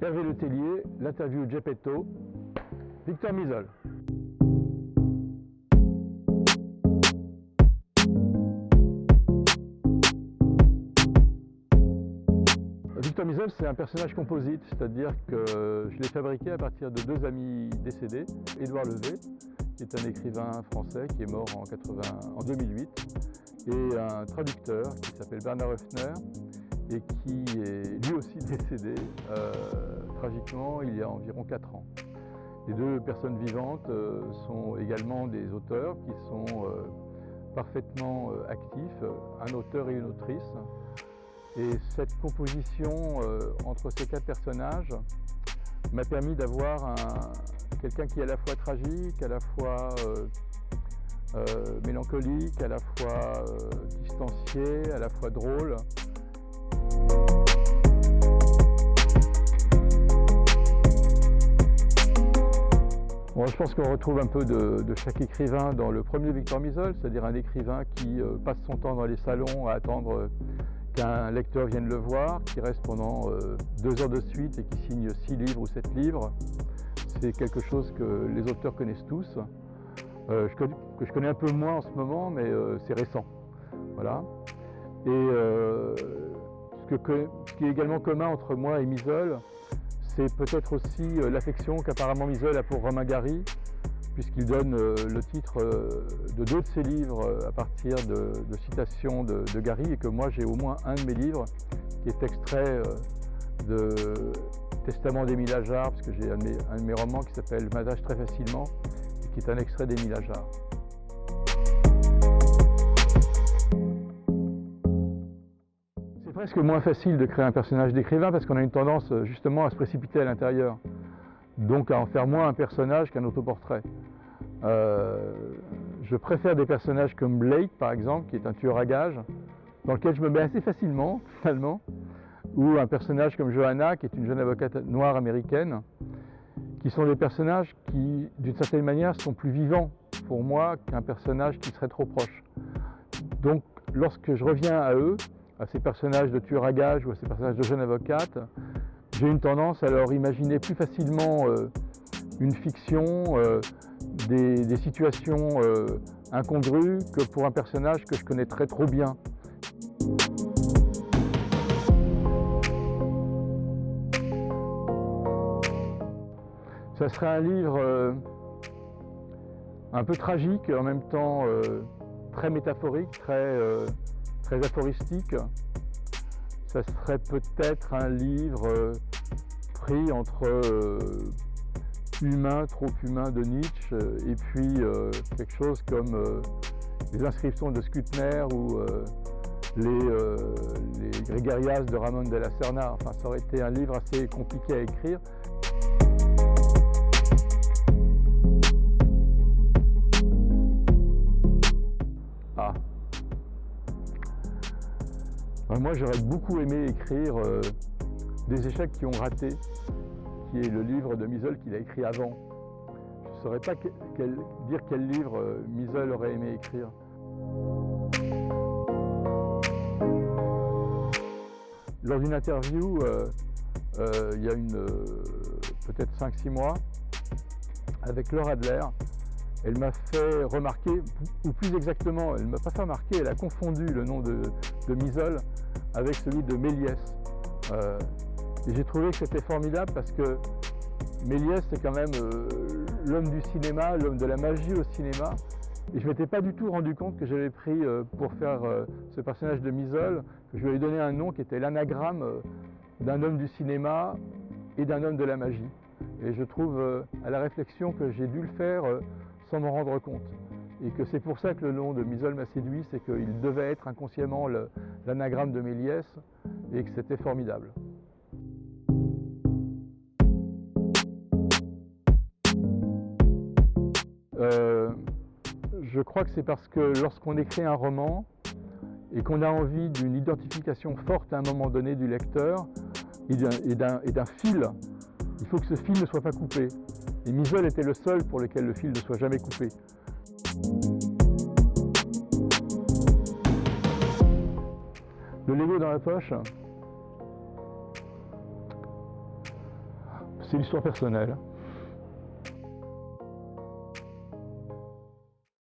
Hervé Letellier, l'interview Geppetto, Victor Misol. Victor Misol, c'est un personnage composite, c'est-à-dire que je l'ai fabriqué à partir de deux amis décédés, Édouard Levé, qui est un écrivain français qui est mort en 2008, et un traducteur qui s'appelle Bernard Höfner, et qui est lui aussi décédé tragiquement il y a environ 4 ans. Les deux personnes vivantes sont également des auteurs qui sont parfaitement actifs, un auteur et une autrice. Et cette composition entre ces 4 personnages m'a permis d'avoir quelqu'un qui est à la fois tragique, à la fois mélancolique, à la fois distancié, à la fois drôle. Bon, je pense qu'on retrouve un peu de chaque écrivain dans le premier Victor Misol, c'est-à-dire un écrivain qui passe son temps dans les salons à attendre qu'un lecteur vienne le voir, qui reste pendant 2 heures de suite et qui signe 6 livres ou 7 livres. C'est quelque chose que les auteurs connaissent tous, que je connais un peu moins en ce moment, mais c'est récent. Voilà. Et ce qui est également commun entre moi et Misol, c'est peut-être aussi l'affection qu'apparemment Misol a pour Romain Gary, puisqu'il donne le titre de 2 de ses livres à partir de citations de Gary, et que moi j'ai au moins un de mes livres qui est extrait de Testament d'Émile Ajar, parce que j'ai un de mes romans qui s'appelle M'attache très facilement, et qui est un extrait d'Émile Ajar. C'est presque moins facile de créer un personnage d'écrivain parce qu'on a une tendance justement à se précipiter à l'intérieur, donc à en faire moins un personnage qu'un autoportrait. Je préfère des personnages comme Blake par exemple, qui est un tueur à gages, dans lequel je me mets assez facilement finalement, ou un personnage comme Johanna, qui est une jeune avocate noire américaine, qui sont des personnages qui d'une certaine manière sont plus vivants pour moi qu'un personnage qui serait trop proche. Donc lorsque je reviens à eux, à ces personnages de tueurs à gages ou à ces personnages de jeunes avocates, j'ai une tendance à leur imaginer plus facilement une fiction, des situations incongrues que pour un personnage que je connaîtrais trop bien. Ça serait un livre un peu tragique, en même temps très métaphorique, très aphoristique. Ça serait peut-être un livre pris entre Humain, trop humain de Nietzsche et puis quelque chose comme les inscriptions de Skutner ou les Gregarias de Ramon de la Serna. Enfin, ça aurait été un livre assez compliqué à écrire. Ah. Moi, j'aurais beaucoup aimé écrire Des échecs qui ont raté, qui est le livre de Misol qu'il a écrit avant. Je ne saurais pas dire quel livre Misol aurait aimé écrire. Lors d'une interview, il y a peut-être 5-6 mois, avec Laure Adler, elle m'a fait remarquer, ou plus exactement, elle ne m'a pas fait remarquer, elle a confondu le nom de Misol avec celui de Méliès. Et j'ai trouvé que c'était formidable parce que Méliès, c'est quand même l'homme du cinéma, l'homme de la magie au cinéma. Et je ne m'étais pas du tout rendu compte que j'avais pris, pour faire ce personnage de Misol, que je lui avais donné un nom qui était l'anagramme d'un homme du cinéma et d'un homme de la magie. Et je trouve à la réflexion que j'ai dû le faire sans m'en rendre compte. Et que c'est pour ça que le nom de Misol m'a séduit, c'est qu'il devait être inconsciemment l'anagramme de Méliès et que c'était formidable. Je crois que c'est parce que lorsqu'on écrit un roman et qu'on a envie d'une identification forte à un moment donné du lecteur et d'un fil, il faut que ce fil ne soit pas coupé. Et Misol était le seul pour lequel le fil ne soit jamais coupé. Le Lego dans la poche. c'est l'histoire personnelle.